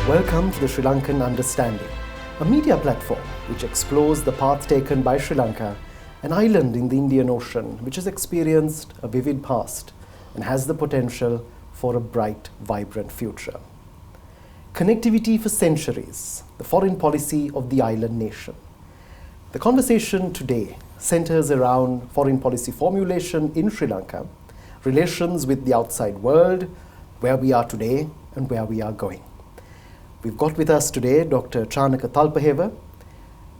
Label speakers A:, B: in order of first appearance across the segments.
A: Welcome to the Sri Lankan Understanding, a media platform which explores the path taken by Sri Lanka, an island in the Indian Ocean which has experienced a vivid past and has the potential for a bright, vibrant future. Connectivity for centuries, the foreign policy of the island nation. The conversation today centers around foreign policy formulation in Sri Lanka, relations with the outside world, where we are today and where we are going. We've got with us today Dr. Chanaka Talpahewa,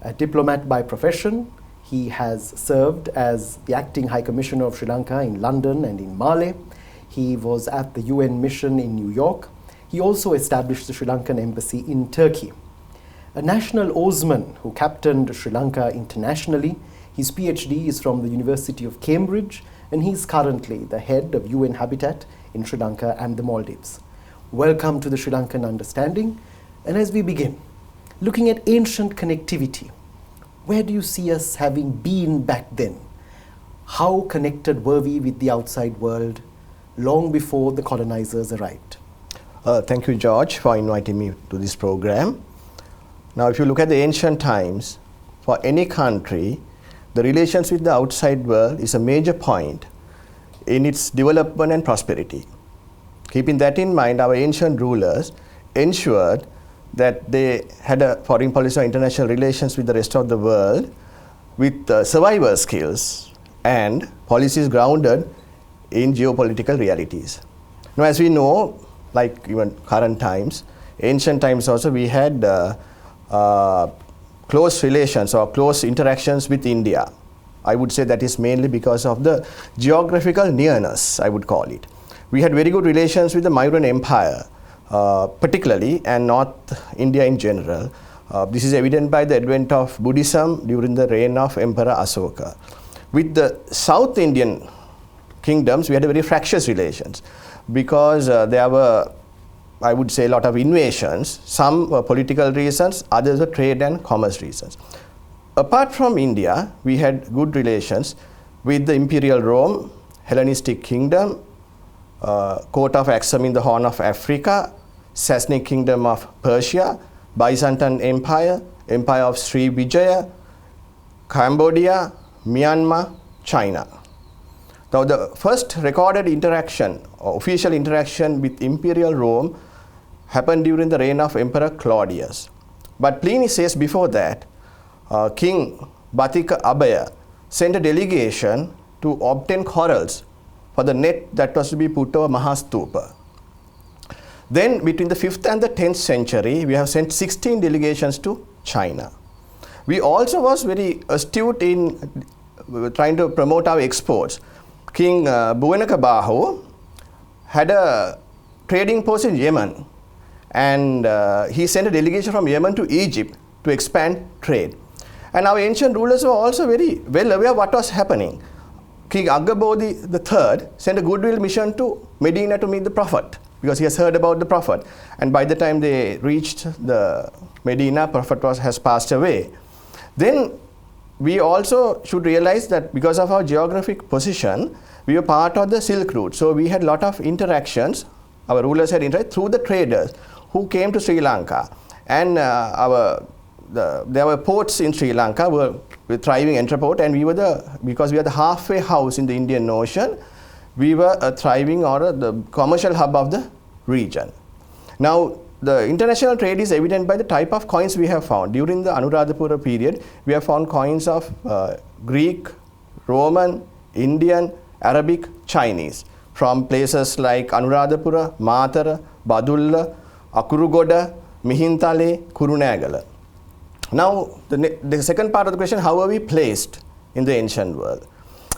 A: a diplomat by profession. He has served as the acting High Commissioner of Sri Lanka in London and in Male. He was at the UN mission in New York. He also established the Sri Lankan embassy in Turkey. A national oarsman who captained Sri Lanka internationally. His PhD is from the University of Cambridge, and he's currently the head of UN Habitat in Sri Lanka and the Maldives. Welcome to the Sri Lankan Understanding. And as we begin, looking at ancient connectivity, where do you see us having been back then? How connected were we with the outside world long before the colonizers arrived?
B: Thank you, George, for inviting me to this program. Now, if you look at the ancient times, for any country, the relations with the outside world is a major point in its development and prosperity. Keeping that in mind, our ancient rulers ensured that they had a foreign policy or international relations with the rest of the world with survival skills and policies grounded in geopolitical realities. Now, as we know, like even current times, ancient times also, we had close relations or close interactions with India. I would say that is mainly because of the geographical nearness, I would call it. We had very good relations with the Mauryan Empire, particularly, and North India in general. This is evident by the advent of Buddhism during the reign of Emperor Asoka. With the South Indian kingdoms, we had a very fractious relations because there were, I would say, a lot of invasions. Some were political reasons, others were trade and commerce reasons. Apart from India, we had good relations with the Imperial Rome, Hellenistic Kingdom, Court of Axum in the Horn of Africa, Sassanid Kingdom of Persia, Byzantine Empire, Empire of Sri Vijaya, Cambodia, Myanmar, China. Now, the first recorded interaction, or official interaction with Imperial Rome happened during the reign of Emperor Claudius. But Pliny says before that, King Batika Abaya sent a delegation to obtain corals for the net that was to be put over Mahastupa. Then between the 5th and the 10th century, we have sent 16 delegations to China. We also was very astute in trying to promote our exports. King Buenakabahu had a trading post in Yemen, and he sent a delegation from Yemen to Egypt to expand trade. And our ancient rulers were also very well aware of what was happening. King Agabodi III sent a goodwill mission to Medina to meet the Prophet because he has heard about the Prophet. And by the time they reached the Medina, Prophet has passed away. Then we also should realize that because of our geographic position, we were part of the Silk Route. So we had a lot of interactions. Our rulers had interacted through the traders who came to Sri Lanka. And there were ports in Sri Lanka, were thriving entreport, and because we are the halfway house in the Indian Ocean, we were a thriving or the commercial hub of the region. Now, the international trade is evident by the type of coins we have found. During the Anuradhapura period, we have found coins of Greek, Roman, Indian, Arabic, Chinese from places like Anuradhapura, Matara, Badulla, Akurugoda, Mihintale, Kurunegala. Now, the second part of the question, how are we placed in the ancient world?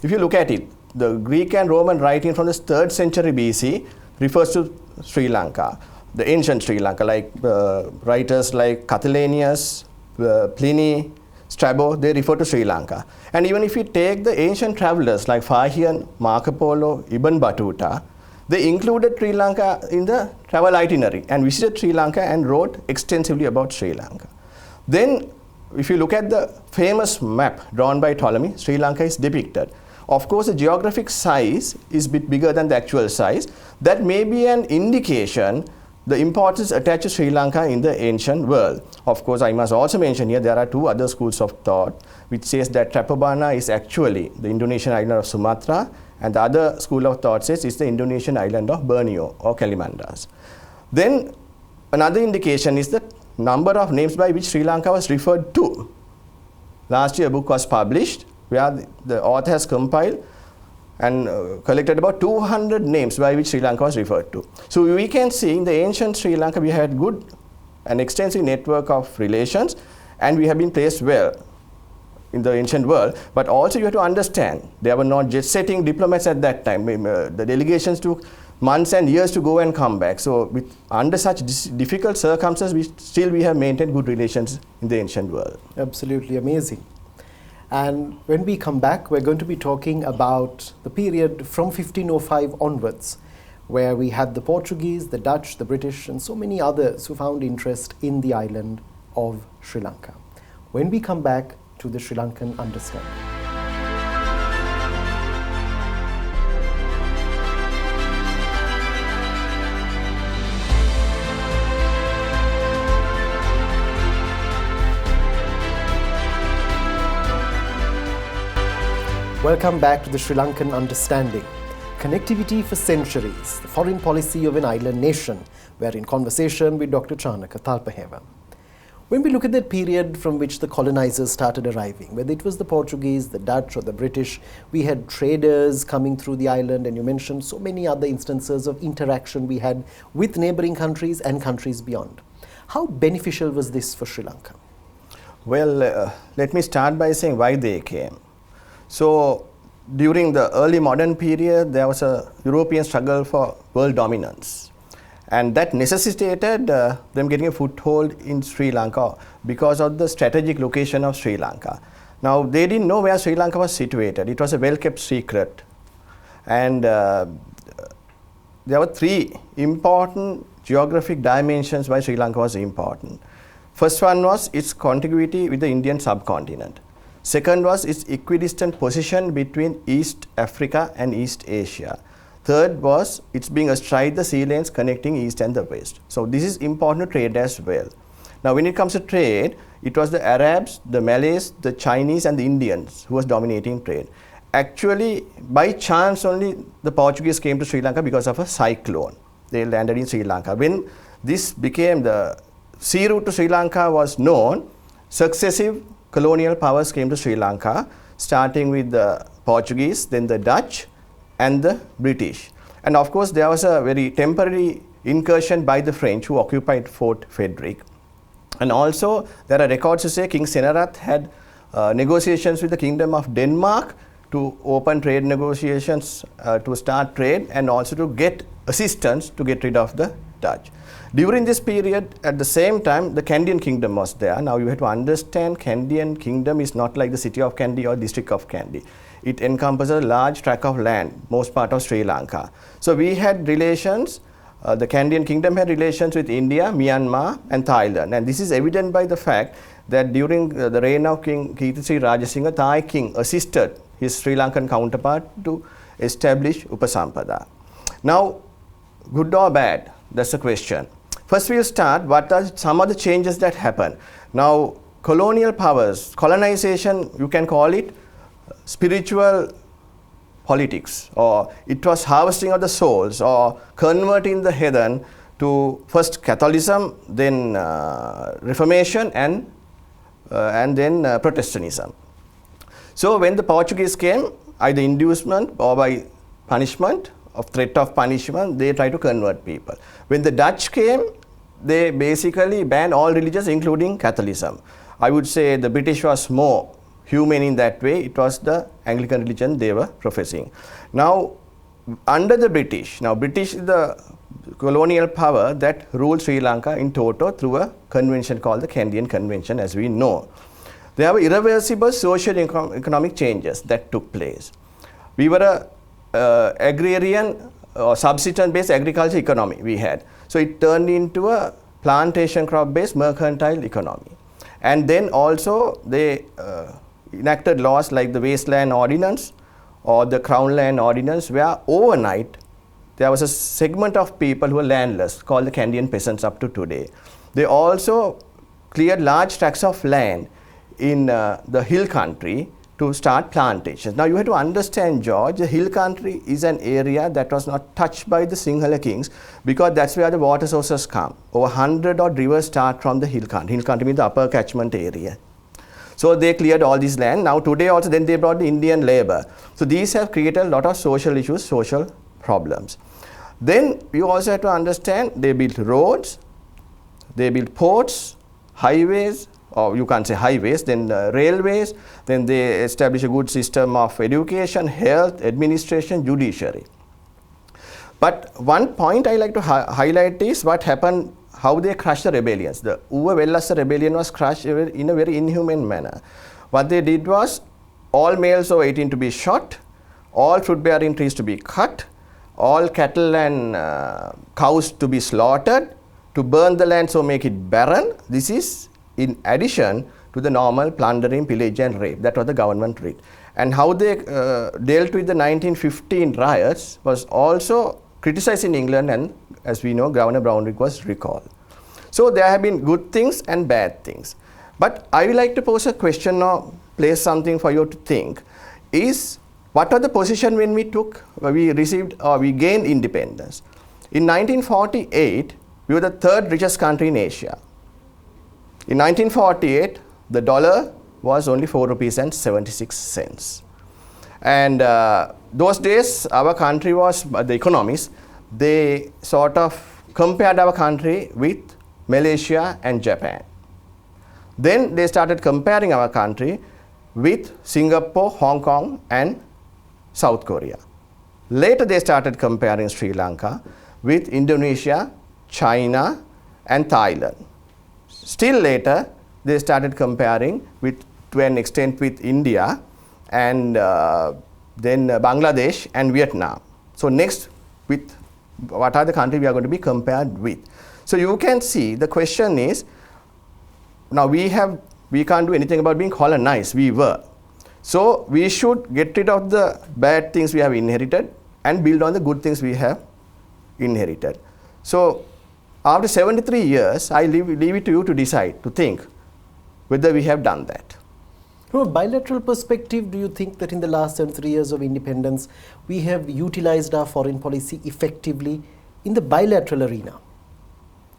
B: If you look at it, the Greek and Roman writing from the 3rd century BC refers to Sri Lanka, the ancient Sri Lanka, like writers like Catulenius, Pliny, Strabo, they refer to Sri Lanka. And even if you take the ancient travelers like Fahian, Marco Polo, Ibn Battuta, they included Sri Lanka in the travel itinerary and visited Sri Lanka and wrote extensively about Sri Lanka. Then, if you look at the famous map drawn by Ptolemy, Sri Lanka is depicted. Of course, the geographic size is a bit bigger than the actual size. That may be an indication the importance attached to Sri Lanka in the ancient world. Of course, I must also mention here there are two other schools of thought which says that Trapabana is actually the Indonesian island of Sumatra, and the other school of thought says it's the Indonesian island of Borneo or Kalimantas. Then another indication is the number of names by which Sri Lanka was referred to. Last year a book was published where the author has compiled and collected about 200 names by which Sri Lanka was referred to. So we can see in the ancient Sri Lanka we had good and extensive network of relations, and we have been placed well in the ancient world. But also you have to understand, there were not jet setting diplomats at that time. The delegations took months and years to go and come back. So under such difficult circumstances, we have maintained good relations in the ancient world.
A: Absolutely amazing. And when we come back, we're going to be talking about the period from 1505 onwards, where we had the Portuguese, the Dutch, the British, and so many others who found interest in the island of Sri Lanka. When we come back to the Sri Lankan Understanding. Welcome back to the Sri Lankan Understanding. Connectivity for centuries, the foreign policy of an island nation. We're in conversation with Dr. Chanaka Talpahewa. When we look at that period from which the colonizers started arriving, whether it was the Portuguese, the Dutch or the British, we had traders coming through the island, and you mentioned so many other instances of interaction we had with neighboring countries and countries beyond. How beneficial was this for Sri Lanka?
B: Well, let me start by saying why they came. So, during the early modern period, there was a European struggle for world dominance, and that necessitated them getting a foothold in Sri Lanka because of the strategic location of Sri Lanka. Now, they didn't know where Sri Lanka was situated. It was a well-kept secret, and there were three important geographic dimensions why Sri Lanka was important. First one was its contiguity with the Indian subcontinent. Second was its equidistant position between East Africa and East Asia. Third was its being astride the sea lanes connecting East and the West. So this is important to trade as well. Now when it comes to trade, it was the Arabs, the Malays, the Chinese and the Indians who was dominating trade. Actually, by chance only the Portuguese came to Sri Lanka because of a cyclone. They landed in Sri Lanka. When this became the sea route to Sri Lanka was known, successive colonial powers came to Sri Lanka, starting with the Portuguese, then the Dutch and the British. And of course, there was a very temporary incursion by the French who occupied Fort Frederick. And also, there are records to say King Senarath had negotiations with the Kingdom of Denmark to open trade negotiations to start trade, and also to get assistance to get rid of the Dutch. During this period, at the same time, the Kandyan Kingdom was there. Now you have to understand, Kandyan Kingdom is not like the city of Kandy or district of Kandy. It encompasses a large tract of land, most part of Sri Lanka. So we had relations, the Kandyan Kingdom had relations with India, Myanmar and Thailand. And this is evident by the fact that during the reign of King Kirtisri Rajasinghe, Thai king assisted his Sri Lankan counterpart to establish Upasampada. Now, good or bad? That's the question. First we'll start what are some of the changes that happened. Now colonial powers, colonization, you can call it spiritual politics, or it was harvesting of the souls, or converting the heathen to first Catholicism, then Reformation and then Protestantism. So when the Portuguese came, either inducement or by punishment, of threat of punishment, they try to convert people. When the Dutch came, they basically banned all religions including Catholicism. I would say the British was more humane in that way. It was the Anglican religion they were professing. Now under the British, now British is the colonial power that ruled Sri Lanka in toto through a convention called the Kandyan Convention, as we know. There were irreversible social economic changes that took place. We were a agrarian or subsistence based agriculture economy we had. So it turned into a plantation crop based mercantile economy. And then also they enacted laws like the Wasteland Ordinance or the Crown Land Ordinance, where overnight there was a segment of people who were landless called the Kandyan peasants up to today. They also cleared large tracts of land in the hill country to start plantations. Now you have to understand, George, the hill country is an area that was not touched by the Sinhala kings because that's where the water sources come. Over 100 odd rivers start from the hill country. Hill country means the upper catchment area. So they cleared all this land. Now today also then they brought the Indian labor. So these have created a lot of social issues, social problems. Then you also have to understand they built roads, they built ports, highways, or you can't say highways, then railways, then they establish a good system of education, health, administration, judiciary. But one point I like to highlight is what happened, how they crushed the rebellions. The Uva Vellassa rebellion was crushed in a very inhuman manner. What they did was all males over 18 to be shot, all fruit-bearing trees to be cut, all cattle and cows to be slaughtered, to burn the land so make it barren. This is in addition to the normal plundering, pillage and rape. That was the government did. And how they dealt with the 1915 riots was also criticized in England, and as we know, Governor Brownrigg was recalled. So there have been good things and bad things. But I would like to pose a question or place something for you to think is, what was the position when we gained independence? In 1948, we were the third richest country in Asia. In 1948, the dollar was only 4 rupees and 76 cents. And those days, our country was, the economists, they sort of compared our country with Malaysia and Japan. Then they started comparing our country with Singapore, Hong Kong and South Korea. Later they started comparing Sri Lanka with Indonesia, China and Thailand. Still later, they started comparing to an extent with India and then Bangladesh and Vietnam. So next, with what are the countries we are going to be compared with? So you can see the question is, now we can't do anything about being colonized, we were. So we should get rid of the bad things we have inherited and build on the good things we have inherited. So after 73 years, I leave it to you to decide, to think whether we have done that.
A: From a bilateral perspective, do you think that in the last 73 years of independence, we have utilized our foreign policy effectively in the bilateral arena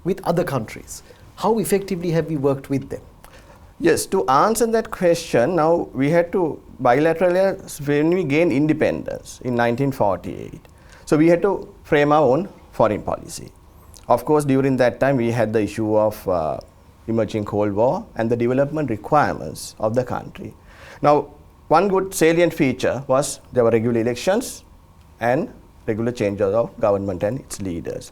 A: with other countries? How effectively have we worked with them?
B: Yes, to answer that question, now we had to bilaterally, when we gained independence in 1948, so we had to frame our own foreign policy. Of course, during that time, we had the issue of emerging Cold War and the development requirements of the country. Now, one good salient feature was there were regular elections and regular changes of government and its leaders.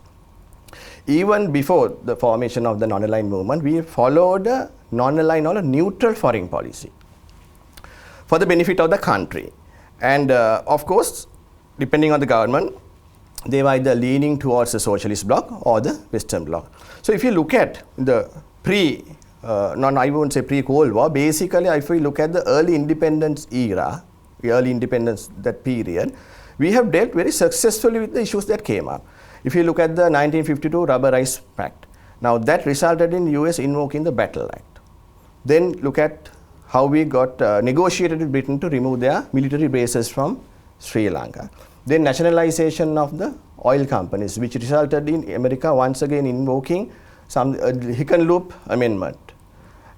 B: Even before the formation of the non-aligned movement, we followed a non-aligned or a neutral foreign policy for the benefit of the country. And of course, depending on the government, they were either leaning towards the socialist bloc or the Western bloc. So if you look at the I won't say pre-Cold War, basically if we look at the early independence era, that period, we have dealt very successfully with the issues that came up. If you look at the 1952 Rubber Rights Pact, now that resulted in US invoking the Battle Act. Then look at how we got negotiated with Britain to remove their military bases from Sri Lanka. Then nationalization of the oil companies, which resulted in America once again invoking some Hickenlooper Amendment.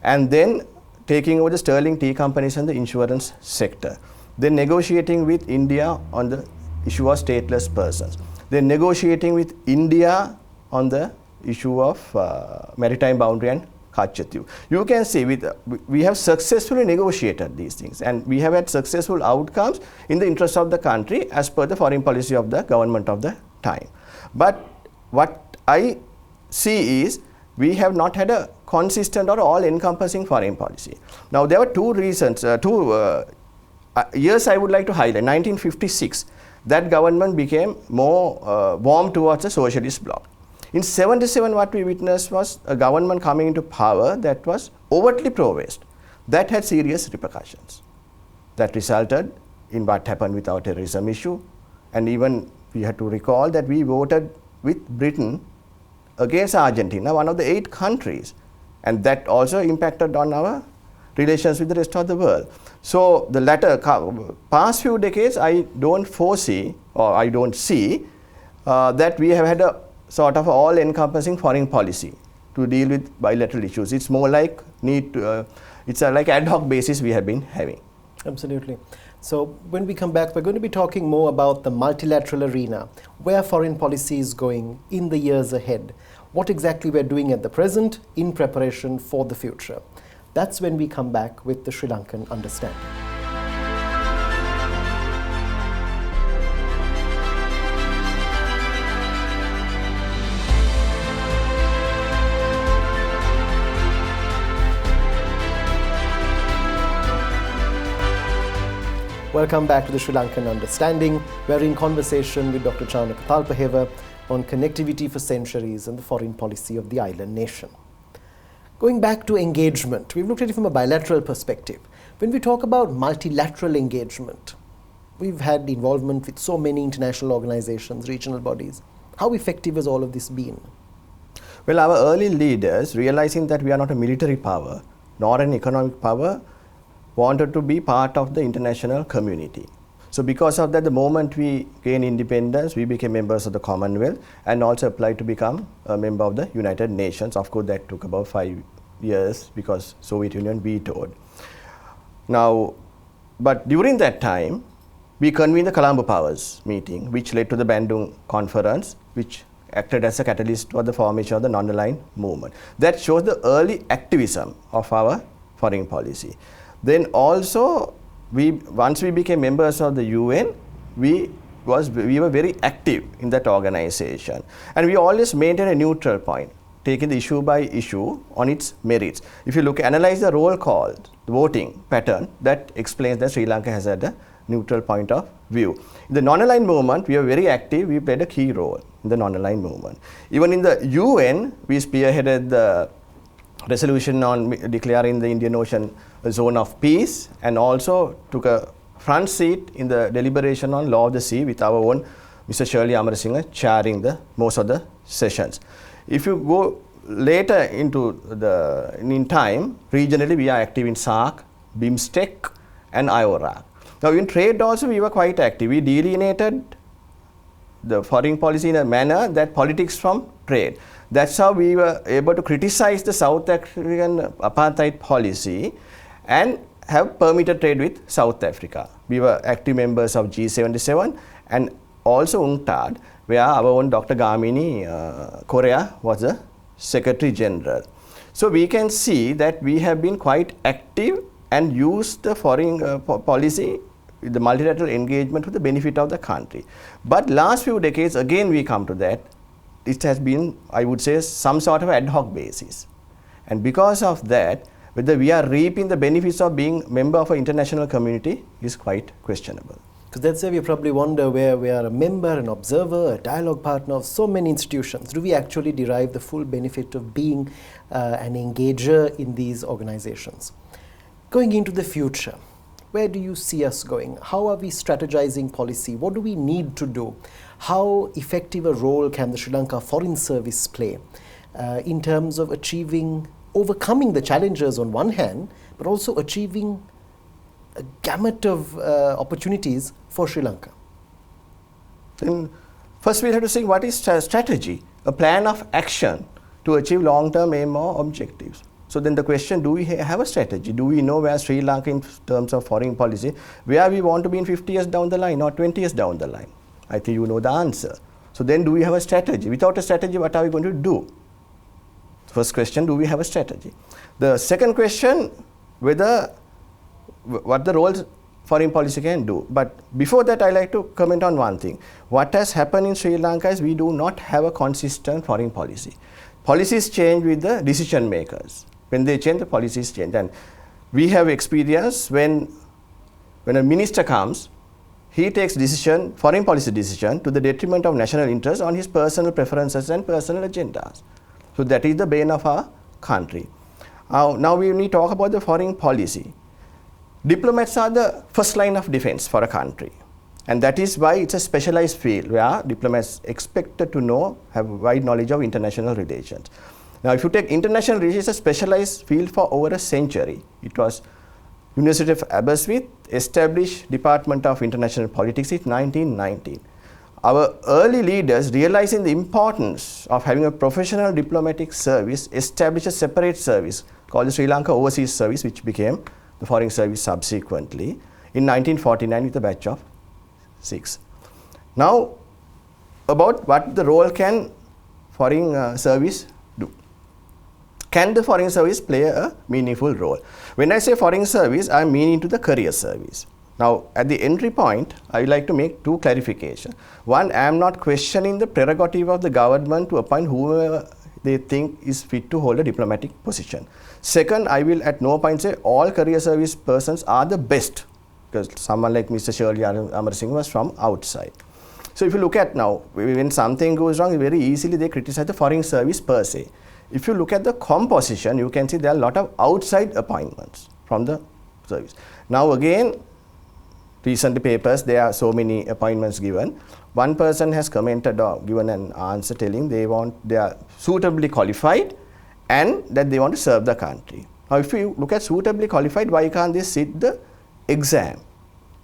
B: And then taking over the sterling tea companies and the insurance sector. Then negotiating with India on the issue of stateless persons. Then negotiating with India on the issue of maritime boundary and Kachatu. You can see we have successfully negotiated these things, and we have had successful outcomes in the interest of the country as per the foreign policy of the government of the time. But what I see is we have not had a consistent or all-encompassing foreign policy. Now there were two reasons, years I would like to highlight. 1956, that government became more warm towards the socialist bloc. In 77, what we witnessed was a government coming into power that was overtly pro-West. That had serious repercussions. That resulted in what happened with our terrorism issue, and even We have to recall that we voted with Britain against Argentina, one of the 8 countries, and that also impacted on our relations with the rest of the world. So the past few decades, I don't foresee, or I don't see that we have had a sort of all-encompassing foreign policy to deal with bilateral issues. It's more like it's a like ad hoc basis we have been having.
A: Absolutely. So when we come back, we're going to be talking more about the multilateral arena, where foreign policy is going in the years ahead, what exactly we're doing at the present in preparation for the future. That's when we come back with the Sri Lankan Understanding. Welcome back to the Sri Lankan Understanding. We're in conversation with Dr. Chanaka Talpahewa on connectivity for centuries and the foreign policy of the island nation. Going back to engagement, we've looked at it from a bilateral perspective. When we talk about multilateral engagement, we've had involvement with so many international organizations, regional bodies. How effective has all of this been?
B: Well, our early leaders, realizing that we are not a military power, nor an economic power, wanted to be part of the international community. So because of that, the moment we gained independence, we became members of the Commonwealth and also applied to become a member of the United Nations. Of course, that took about 5 years because Soviet Union vetoed. Now, but during that time, we convened the Colombo Powers meeting, which led to the Bandung Conference, which acted as a catalyst for the formation of the non-aligned movement. That shows the early activism of our foreign policy. Then also, once we became members of the UN, we were very active in that organization. And we always maintained a neutral point, taking the issue by issue on its merits. If you analyze the roll call, the voting pattern, that explains that Sri Lanka has had a neutral point of view. In the non-aligned movement, we were very active. We played a key role in the non-aligned movement. Even in the UN, we spearheaded the resolution on declaring the Indian Ocean a zone of peace, and also took a front seat in the deliberation on law of the sea with our own Mr. Shirley Amarasinghe chairing most of the sessions. If you go later in time, regionally we are active in SAARC, BIMSTEC and IORAC. Now in trade also we were quite active. We delineated the foreign policy in a manner that politics from trade. That's how we were able to criticize the South African apartheid policy and have permitted trade with South Africa. We were active members of G77 and also UNCTAD, where our own Dr. Gamini Korea was the Secretary General. So we can see that we have been quite active and used the foreign policy, the multilateral engagement for the benefit of the country. But last few decades, again we come to that, it has been, I would say, some sort of ad hoc basis. And because of that, whether we are reaping the benefits of being member of an international community is quite questionable.
A: Because that's where we probably wonder, where we are a member, an observer, a dialogue partner of so many institutions. Do we actually derive the full benefit of being an engager in these organizations? Going into the future, where do you see us going? How are we strategizing policy? What do we need to do? How effective a role can the Sri Lanka Foreign Service play in terms of overcoming the challenges on one hand, but also achieving a gamut of opportunities for Sri Lanka?
B: Then first we have to think, what is strategy? A plan of action to achieve long-term aim or objectives. So then the question, do we have a strategy? Do we know where Sri Lanka in terms of foreign policy, where we want to be in 50 years down the line or 20 years down the line? I think you know the answer. So then do we have a strategy? Without a strategy, what are we going to do? First question, do we have a strategy? The second question, what the roles foreign policy can do. But before that, I like to comment on one thing. What has happened in Sri Lanka is we do not have a consistent foreign policy. Policies change with the decision makers. When they change, the policies change. And we have experience when a minister comes, he takes foreign policy decision to the detriment of national interest on his personal preferences and personal agendas. So that is the bane of our country. Now we need to talk about the foreign policy. Diplomats are the first line of defense for a country. And that is why it's a specialized field where diplomats expected to know, have wide knowledge of international relations. Now, if you take international relations, it's a specialized field for over a century. It was University of Aberystwyth established Department of International Politics in 1919. Our early leaders, realizing the importance of having a professional diplomatic service, established a separate service called the Sri Lanka Overseas Service, which became the Foreign Service subsequently in 1949 with a batch of 6. Now, about what the role can Foreign Service do? Can the Foreign Service play a meaningful role? When I say Foreign Service, I am meaning to the career service. Now, at the entry point, I would like to make 2 clarifications. One, I am not questioning the prerogative of the government to appoint whoever they think is fit to hold a diplomatic position. Second, I will at no point say all career service persons are the best, because someone like Mr. Shirley Amar Singh was from outside. So if you look at now, when something goes wrong, very easily they criticize the Foreign Service per se. If you look at the composition, you can see there are a lot of outside appointments from the service. Now again, recent papers, there are so many appointments given. One person has commented or given an answer telling they are suitably qualified and that they want to serve the country. Now if you look at suitably qualified, why can't they sit the exam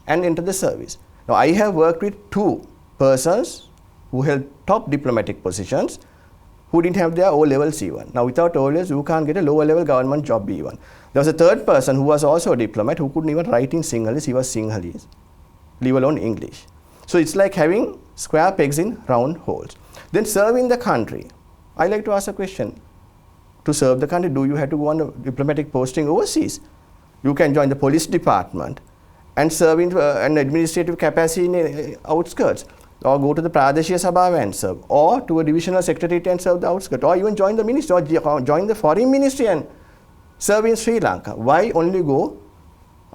B: and enter the service? Now I have worked with 2 persons who held top diplomatic positions who didn't have their O-level C1. Now without O-levels, you can't get a lower level government job B1. There was a third person who was also a diplomat who couldn't even write in Sinhalese, he was Sinhalese, leave alone English. So it's like having square pegs in round holes. Then serving the country. I like to ask a question. To serve the country, do you have to go on a diplomatic posting overseas? You can join the police department and serve in an administrative capacity in outskirts, or go to the Pradeshiya Sabha and serve, or to a divisional secretariat and serve the outskirts, or even join the ministry, or join the foreign ministry and serve in Sri Lanka. Why only go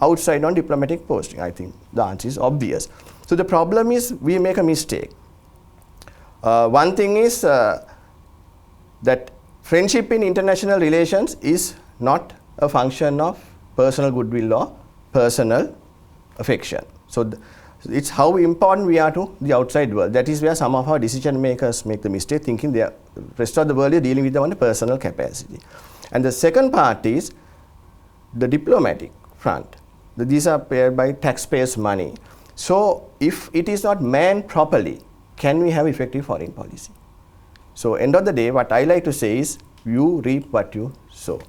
B: outside on diplomatic posting? I think the answer is obvious. So the problem is we make a mistake. One thing is that friendship in international relations is not a function of personal goodwill or personal affection. So it's how important we are to the outside world. That is where some of our decision makers make the mistake, thinking the rest of the world is dealing with them on a personal capacity. And the second part is the diplomatic front. These are paid by taxpayers' money. So if it is not manned properly, can we have effective foreign policy? So end of the day, what I like to say is, you reap what you sow.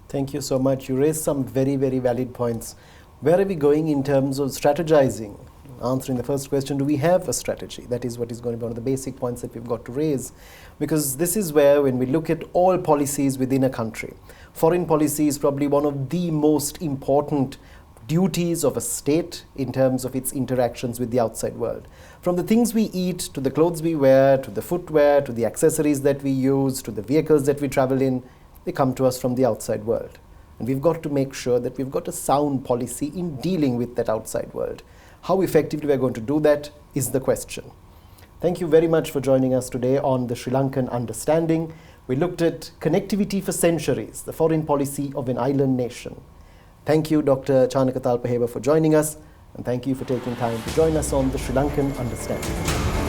A: Thank you so much. You raised some very, very valid points. Where are we going in terms of strategizing? Answering the first question, do we have a strategy? That is what is going to be one of the basic points that we've got to raise. Because this is where, when we look at all policies within a country, foreign policy is probably one of the most important duties of a state in terms of its interactions with the outside world. From the things we eat, to the clothes we wear, to the footwear, to the accessories that we use, to the vehicles that we travel in, they come to us from the outside world. And we've got to make sure that we've got a sound policy in dealing with that outside world. How effectively we're going to do that is the question. Thank you very much for joining us today on the Sri Lankan Understanding. We looked at connectivity for centuries, the foreign policy of an island nation. Thank you, Dr. Chanaka Talpahewa, for joining us, and thank you for taking time to join us on the Sri Lankan Understanding.